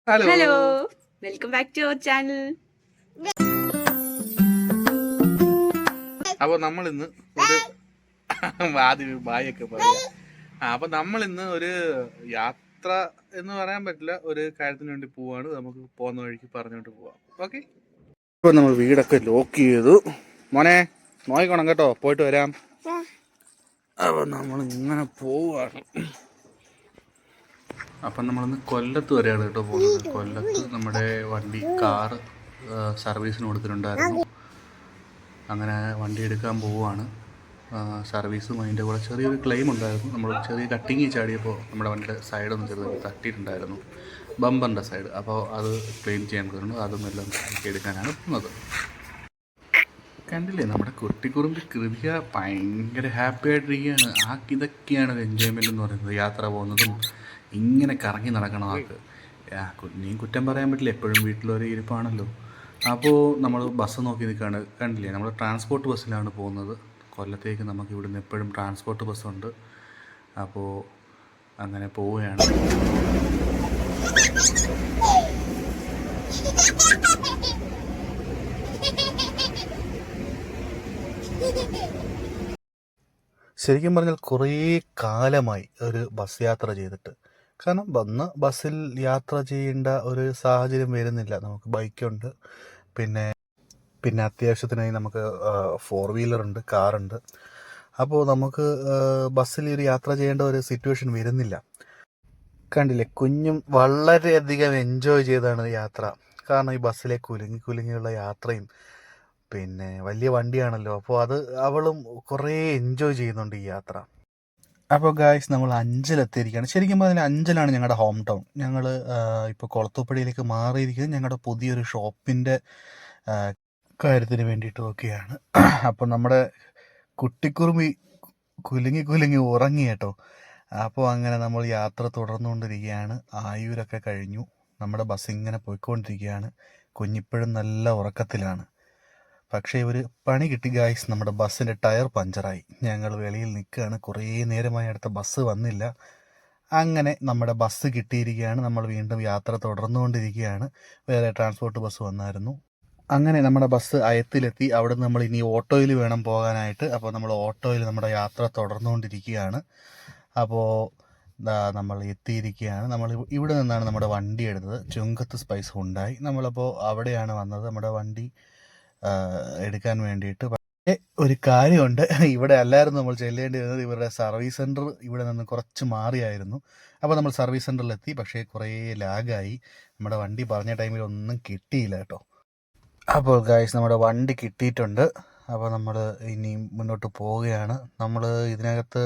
Hello hello welcome back to our channel. അപ്പോൾ നമ്മളിന്ന് ഒരു ആദ്യം ബായൊക്കെ പറയാം. അപ്പോൾ നമ്മളിന്ന് ഒരു യാത്ര എന്ന് പറയാൻ പറ്റില്ല, ഒരു കാര്യത്തിന് വേണ്ടി പോവാണ്. നമുക്ക് പോകുന്ന വഴിക്ക് പറഞ്ഞുകൊണ്ട് പോവാം. ഓക്കെ. ഇപ്പോൾ നമ്മൾ വീടൊക്കെ ലോക്ക് ചെയ്തു. മോനെ നോക്കിക്കോണം കേട്ടോ, പോയിട്ട് വരാം. അപ്പോൾ നമ്മൾ ഇങ്ങനെ പോവാണ്. അപ്പം നമ്മളിന്ന് കൊല്ലത്ത് വരെയാണ് കേട്ടോ പോകുന്നത്. കൊല്ലത്ത് നമ്മുടെ വണ്ടി കാറ് സർവീസിന് കൊടുത്തിട്ടുണ്ടായിരുന്നു. അങ്ങനെ വണ്ടി എടുക്കാൻ പോവുകയാണ്. സർവീസും അതിൻ്റെ കൂടെ ചെറിയൊരു ക്ലെയിം ഉണ്ടായിരുന്നു. നമ്മൾ ചെറിയ കട്ടിങ് ചാടിയപ്പോൾ നമ്മുടെ വണ്ടിയുടെ സൈഡൊന്നും ചെറുതായി തട്ടിയിട്ടുണ്ടായിരുന്നു, ബമ്പറിൻ്റെ സൈഡ്. അപ്പോൾ അത് ക്ലെയിം ചെയ്യാൻ കൊടുത്തിട്ടുണ്ട്. അതും എല്ലാം എടുക്കാനാണ് പോകുന്നത്. കണ്ടില്ലേ, നമ്മുടെ കുട്ടിക്കുറുമ്പി കൃതിക ഭയങ്കര ഹാപ്പി ആയിട്ടിരിക്കുകയാണ്. ഇതൊക്കെയാണ് ഒരു എൻജോയ്മെൻ്റ് എന്ന് പറയുന്നത്. യാത്ര പോകുന്നതും ഇങ്ങനെ കറങ്ങി നടക്കണം ആൾക്ക്. കുഞ്ഞിയും കുറ്റം പറയാൻ പറ്റില്ല, എപ്പോഴും വീട്ടിലൊരു ഇരിപ്പാണല്ലോ. അപ്പോൾ നമ്മൾ ബസ് നോക്കി നിൽക്കുകയാണ്. കണ്ടില്ലേ, നമ്മൾ ട്രാൻസ്പോർട്ട് ബസ്സിലാണ് പോകുന്നത്. കൊല്ലത്തേക്ക് നമുക്ക് ഇവിടുന്ന് എപ്പോഴും ട്രാൻസ്പോർട്ട് ബസ്സുണ്ട്. അപ്പോൾ അങ്ങനെ പോവുകയാണ്. ശരിക്കും പറഞ്ഞാൽ കുറേ കാലമായി ഒരു ബസ് യാത്ര ചെയ്തിട്ട്. കാരണം ബസ്സിൽ യാത്ര ചെയ്യേണ്ട ഒരു സാഹചര്യം വരുന്നില്ല. നമുക്ക് ബൈക്കുണ്ട്, പിന്നെ അത്യാവശ്യത്തിനായി നമുക്ക് 4 വീലറുണ്ട്, കാറുണ്ട്. അപ്പോൾ നമുക്ക് ബസ്സിൽ ഒരു യാത്ര ചെയ്യേണ്ട ഒരു സിറ്റുവേഷൻ വരുന്നില്ല. കണ്ടില്ലേ, കുഞ്ഞും വളരെയധികം എൻജോയ് ചെയ്താണ് യാത്ര. കാരണം ഈ ബസ്സിലെ കുലുങ്ങിയുള്ള യാത്രയും, പിന്നെ വലിയ വണ്ടിയാണല്ലോ. അപ്പോൾ അവളും കുറേ എൻജോയ് ചെയ്യുന്നുണ്ട് ഈ യാത്ര. അപ്പോൾ ഗായ്സ്, നമ്മൾ അഞ്ചലെത്തിയിരിക്കുകയാണ്. ശരിക്കും പറഞ്ഞാൽ അഞ്ചലാണ് ഞങ്ങളുടെ ഹോം ടൗൺ. ഞങ്ങൾ ഇപ്പോൾ കൊളത്തൂപ്പടിയിലേക്ക് മാറിയിരിക്കുന്നത് ഞങ്ങളുടെ പുതിയൊരു ഷോപ്പിൻ്റെ കാര്യത്തിന് വേണ്ടിയിട്ടൊക്കെയാണ്. അപ്പോൾ നമ്മുടെ കുട്ടിക്കുറുമി കുലുങ്ങി ഉറങ്ങി കേട്ടോ. അപ്പോൾ അങ്ങനെ നമ്മൾ യാത്ര തുടർന്നുകൊണ്ടിരിക്കുകയാണ്. ആയൂരൊക്കെ കഴിഞ്ഞു. നമ്മുടെ ബസ് ഇങ്ങനെ പോയിക്കൊണ്ടിരിക്കുകയാണ്. കുഞ്ഞിപ്പോഴും നല്ല ഉറക്കത്തിലാണ്. പക്ഷേ ഒരു പണി കിട്ടി ഗായ്സ്, നമ്മുടെ ബസ്സിൻ്റെ ടയർ പഞ്ചറായി. ഞങ്ങൾ വെളിയിൽ നിൽക്കുകയാണ്. കുറേ നേരമായി അടുത്ത ബസ് വന്നില്ല. അങ്ങനെ നമ്മുടെ ബസ് കിട്ടിയിരിക്കുകയാണ്. നമ്മൾ വീണ്ടും യാത്ര തുടർന്നുകൊണ്ടിരിക്കുകയാണ്. വേറെ ട്രാൻസ്പോർട്ട് ബസ് വന്നായിരുന്നു. അങ്ങനെ നമ്മുടെ ബസ് അയത്തിലെത്തി. അവിടെ നിന്ന് നമ്മൾ ഇനി ഓട്ടോയിൽ വേണം പോകാനായിട്ട്. അപ്പോൾ നമ്മൾ ഓട്ടോയിൽ നമ്മുടെ യാത്ര തുടർന്നുകൊണ്ടിരിക്കുകയാണ്. അപ്പോൾ നമ്മൾ എത്തിയിരിക്കുകയാണ്. നമ്മൾ ഇവിടെ നിന്നാണ് നമ്മുടെ വണ്ടി എടുത്തത്, ചുങ്കത്ത് സ്പൈസ് ഉണ്ടായി. നമ്മളപ്പോൾ അവിടെയാണ് വന്നത് നമ്മുടെ വണ്ടി എടുക്കാൻ വേണ്ടിയിട്ട്. പക്ഷേ ഒരു കാര്യമുണ്ട്, ഇവിടെ അല്ലായിരുന്നു നമ്മൾ ചെല്ലേണ്ടി വരുന്നത്. ഇവരുടെ സർവീസ് സെൻറ്റർ ഇവിടെ നിന്ന് കുറച്ച് മാറിയായിരുന്നു. അപ്പോൾ നമ്മൾ സർവീസ് സെൻറ്ററിലെത്തി. പക്ഷേ കുറേ ലാഗായി. നമ്മുടെ വണ്ടി പറഞ്ഞ ടൈമിൽ ഒന്നും കിട്ടിയില്ല കേട്ടോ. അപ്പോൾ ഗായ്സ്, നമ്മുടെ വണ്ടി കിട്ടിയിട്ടുണ്ട്. അപ്പോൾ നമ്മൾ ഇനി മുന്നോട്ട് പോവുകയാണ്. നമ്മൾ ഇതിനകത്ത്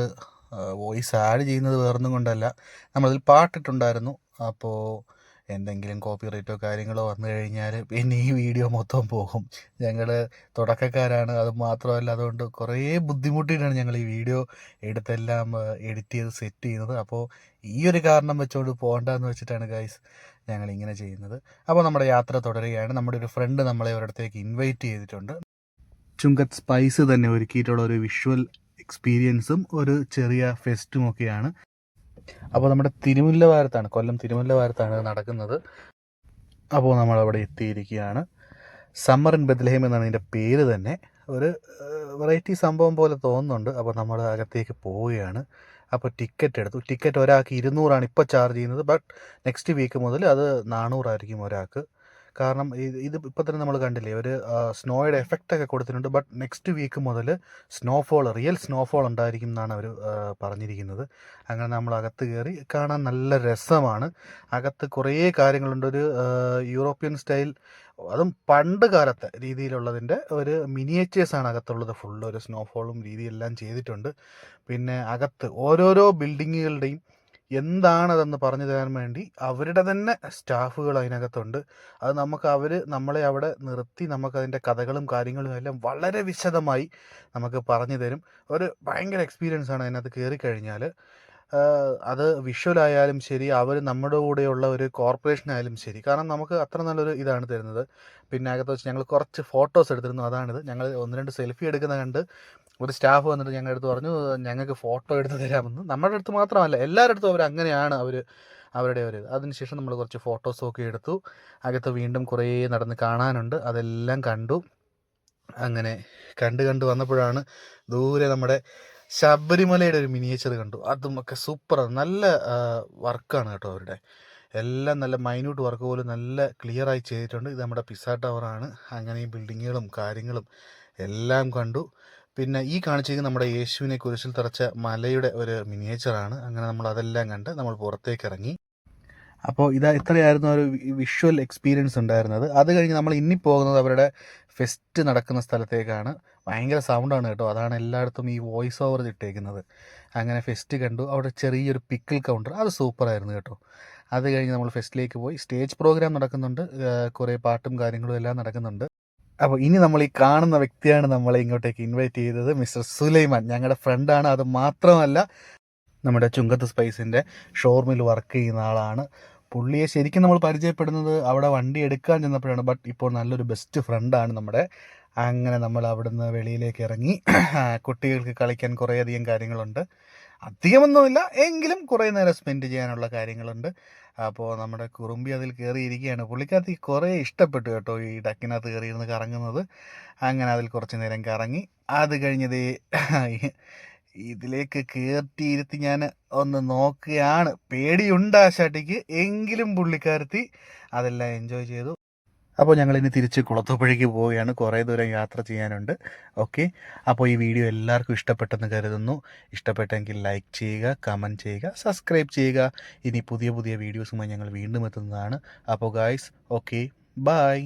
വോയിസ് ആഡ് ചെയ്യുന്നത് വേറൊന്നും കൊണ്ടല്ല, നമ്മളതിൽ പാട്ടിട്ടുണ്ടായിരുന്നു. അപ്പോൾ എന്തെങ്കിലും കോപ്പിറൈറ്റോ കാര്യങ്ങളോ വന്നു കഴിഞ്ഞാൽ പിന്നെ ഈ വീഡിയോ മൊത്തം പോകും. ഞങ്ങൾ തുടക്കക്കാരാണ്, അത് മാത്രമല്ല അതുകൊണ്ട് കുറേ ബുദ്ധിമുട്ടിയിട്ടാണ് ഞങ്ങൾ ഈ വീഡിയോ എടുത്തെല്ലാം എഡിറ്റ് ചെയ്ത് സെറ്റ് ചെയ്യുന്നത്. അപ്പോൾ ഈ ഒരു കാരണം വെച്ചുകൊണ്ട് പോകണ്ടെന്ന് വെച്ചിട്ടാണ് ഗൈസ് ഞങ്ങൾ ഇങ്ങനെ ചെയ്യുന്നത്. അപ്പോൾ നമ്മുടെ യാത്ര തുടരുകയാണ്. നമ്മുടെ ഒരു ഫ്രണ്ട് നമ്മളെ ഒരിടത്തേക്ക് ഇൻവൈറ്റ് ചെയ്തിട്ടുണ്ട്. ചുങ്കത്ത് സ്പൈസ് തന്നെ ഒരുക്കിയിട്ടുള്ള ഒരു വിഷ്വൽ എക്സ്പീരിയൻസും ഒരു ചെറിയ ഫെസ്റ്റും ഒക്കെയാണ്. അപ്പോൾ നമ്മുടെ തിരുമുല്ലവാരത്താണ്, കൊല്ലം തിരുമുല്ലവാരത്താണ് നടക്കുന്നത്. അപ്പോൾ നമ്മളവിടെ എത്തിയിരിക്കുകയാണ്. സമ്മർ ഇൻ ബെത്ലഹേം എന്നാണ് ഇതിൻ്റെ പേര് തന്നെ. ഒരു വെറൈറ്റി സംഭവം പോലെ തോന്നുന്നുണ്ട്. അപ്പോൾ നമ്മൾ അകത്തേക്ക് പോവുകയാണ്. അപ്പോൾ ടിക്കറ്റ് എടുത്തു. ടിക്കറ്റ് ഒരാൾക്ക് 200 ഇപ്പോൾ ചാർജ് ചെയ്യുന്നത്. ബട്ട് നെക്സ്റ്റ് വീക്ക് മുതൽ അത് 400 ഒരാൾക്ക്. കാരണം ഇത് ഇപ്പോൾ തന്നെ നമ്മൾ കണ്ടില്ലേ, ഒരു സ്നോയുടെ എഫക്റ്റൊക്കെ കൊടുത്തിട്ടുണ്ട്. ബട്ട് നെക്സ്റ്റ് വീക്ക് മുതൽ റിയൽ സ്നോഫോൾ ഉണ്ടായിരിക്കും എന്നാണ് അവർ പറഞ്ഞിരിക്കുന്നത്. അങ്ങനെ നമ്മൾ അകത്ത് കയറി. കാണാൻ നല്ല രസമാണ്. അകത്ത് കുറേ കാര്യങ്ങളുണ്ട്. ഒരു യൂറോപ്യൻ സ്റ്റൈൽ, അതും പണ്ട് കാലത്തെ രീതിയിലുള്ളതിൻ്റെ ഒരു മിനിയേച്ചേഴ്സാണ് അകത്തുള്ളത്. ഫുള്ള് ഒരു സ്നോഫോളും രീതിയെല്ലാം ചെയ്തിട്ടുണ്ട്. പിന്നെ അകത്ത് ഓരോരോ ബിൽഡിങ്ങുകളുടെയും എന്താണതെന്ന് പറഞ്ഞു തരാൻ വേണ്ടി അവരുടെ തന്നെ സ്റ്റാഫുകൾ അതിനകത്തുണ്ട്. അത് നമ്മളെ അവിടെ നിർത്തി നമുക്കതിൻ്റെ കഥകളും കാര്യങ്ങളും എല്ലാം വളരെ വിശദമായി നമുക്ക് പറഞ്ഞു തരും. ഒരു ഭയങ്കര എക്സ്പീരിയൻസാണ് അതിനകത്ത് കയറിക്കഴിഞ്ഞാൽ. അത് വിഷ്വലായാലും ശരി, അവർ നമ്മുടെ കൂടെയുള്ള ഒരു കോർപ്പറേഷൻ ആയാലും ശരി. കാരണം നമുക്ക് അത്ര നല്ലൊരു ഇതാണ് തരുന്നത്. പിന്നെ അകത്ത് വെച്ച് ഞങ്ങൾ കുറച്ച് ഫോട്ടോസ് എടുത്തിരുന്നു. അതാണിത്. ഞങ്ങൾ 1-2 സെൽഫി എടുക്കുന്ന കണ്ട് ഒരു സ്റ്റാഫ് വന്നിട്ട് ഞങ്ങളുടെ അടുത്ത് പറഞ്ഞു ഞങ്ങൾക്ക് ഫോട്ടോ എടുത്ത് തരാമെന്ന്. നമ്മുടെ അടുത്ത് മാത്രമല്ല, എല്ലാവരുടെ അടുത്തും അങ്ങനെയാണ് അവർ അവരുടെ ഒരു അതിനുശേഷം നമ്മൾ കുറച്ച് ഫോട്ടോസൊക്കെ എടുത്തു. അകത്ത് വീണ്ടും കുറേ നടന്ന് കാണാനുണ്ട്, അതെല്ലാം കണ്ടു. അങ്ങനെ കണ്ട് വന്നപ്പോഴാണ് ദൂരെ നമ്മുടെ ശബരിമലയുടെ ഒരു മിനിയേച്ചർ കണ്ടു. അതുമൊക്കെ സൂപ്പറാണ്, നല്ല വർക്കാണ് കേട്ടോ അവരുടെ. എല്ലാം നല്ല മൈന്യൂട്ട് വർക്ക് പോലും നല്ല ക്ലിയറായി ചെയ്തിട്ടുണ്ട്. ഇത് നമ്മുടെ പിസ്സ ടവറാണ്. അങ്ങനെ ഈ ബിൽഡിങ്ങുകളും കാര്യങ്ങളും എല്ലാം കണ്ടു. പിന്നെ ഈ കാണിച്ചിരിക്കുന്നത് നമ്മുടെ യേശുവിനെ കുരിശിൽ തറച്ച മലയുടെ ഒരു മിനിയേച്ചറാണ്. അങ്ങനെ നമ്മൾ അതെല്ലാം കണ്ട് നമ്മൾ പുറത്തേക്ക് ഇറങ്ങി. അപ്പോൾ ഇത്രയായിരുന്നു ഒരു വിഷ്വൽ എക്സ്പീരിയൻസ് ഉണ്ടായിരുന്നത്. അത് കഴിഞ്ഞ് നമ്മൾ ഇനി പോകുന്നത് അവരുടെ ഫെസ്റ്റ് നടക്കുന്ന സ്ഥലത്തേക്കാണ്. ഭയങ്കര സൗണ്ടാണ് കേട്ടോ, അതാണ് എല്ലായിടത്തും ഈ വോയിസ് ഓവർ ഇട്ടേക്കുന്നത്. അങ്ങനെ ഫെസ്റ്റ് കണ്ടു. അവിടെ ചെറിയൊരു പിക്കിൾ കൗണ്ടർ, അത് സൂപ്പറായിരുന്നു കേട്ടോ. അത് കഴിഞ്ഞ് നമ്മൾ ഫെസ്റ്റിലേക്ക് പോയി. സ്റ്റേജ് പ്രോഗ്രാം നടക്കുന്നുണ്ട്, കുറേ പാട്ടും കാര്യങ്ങളും എല്ലാം നടക്കുന്നുണ്ട്. അപ്പോൾ ഇനി നമ്മൾ ഈ കാണുന്ന വ്യക്തിയാണ് നമ്മളെ ഇങ്ങോട്ടേക്ക് ഇൻവൈറ്റ് ചെയ്തത്, മിസ്റ്റർ സുലൈമാൻ. ഞങ്ങളുടെ ഫ്രണ്ടാണ്. അത് മാത്രമല്ല നമ്മുടെ ചുങ്കത്ത് സ്പൈസിൻ്റെ ഷോറൂമിൽ വർക്ക് ചെയ്യുന്ന ആളാണ്. പുള്ളിയെ ശരിക്കും നമ്മൾ പരിചയപ്പെടുന്നത് അവിടെ വണ്ടി എടുക്കാൻ ചെന്നപ്പോഴാണ്. ബട്ട് ഇപ്പോൾ നല്ലൊരു ബെസ്റ്റ് ഫ്രണ്ടാണ് നമ്മുടെ. അങ്ങനെ നമ്മൾ അവിടുന്ന് വെളിയിലേക്ക് ഇറങ്ങി. കുട്ടികൾക്ക് കളിക്കാൻ കുറേയധികം കാര്യങ്ങളുണ്ട്, അധികമൊന്നുമില്ല എങ്കിലും കുറേ നേരം സ്പെൻഡ് ചെയ്യാനുള്ള കാര്യങ്ങളുണ്ട്. അപ്പോൾ നമ്മുടെ കുറുമ്പി അതിൽ കയറിയിരിക്കുകയാണ്. പുള്ളിക്കകത്ത് കുറേ ഇഷ്ടപ്പെട്ടു കേട്ടോ ഈ ഡക്കിനകത്ത് കയറിയിരുന്ന് കറങ്ങുന്നത്. അങ്ങനെ അതിൽ കുറച്ച് നേരം കറങ്ങി. അത് കഴിഞ്ഞത് ഇതിലേക്ക് കയറ്റിയിരുത്തി ഞാൻ ഒന്ന് നോക്കുകയാണ്. പേടിയുണ്ട് ആശാട്ടിക്ക്, എങ്കിലും പുള്ളിക്കാരത്തി അതെല്ലാം എൻജോയ് ചെയ്തു. അപ്പോൾ ഞങ്ങളിനി തിരിച്ച് കുളത്തൂപ്പുഴയ്ക്ക് പോവുകയാണ്. കുറേ ദൂരം യാത്ര ചെയ്യാനുണ്ട്. ഓക്കെ, അപ്പോൾ ഈ വീഡിയോ എല്ലാവർക്കും ഇഷ്ടപ്പെട്ടെന്ന് കരുതുന്നു. ഇഷ്ടപ്പെട്ടെങ്കിൽ ലൈക്ക് ചെയ്യുക, കമൻറ്റ് ചെയ്യുക, സബ്സ്ക്രൈബ് ചെയ്യുക. ഇനി പുതിയ വീഡിയോസുമായി ഞങ്ങൾ വീണ്ടും എത്തുന്നതാണ്. അപ്പോൾ ഗായ്സ്, ഓക്കെ, ബൈ.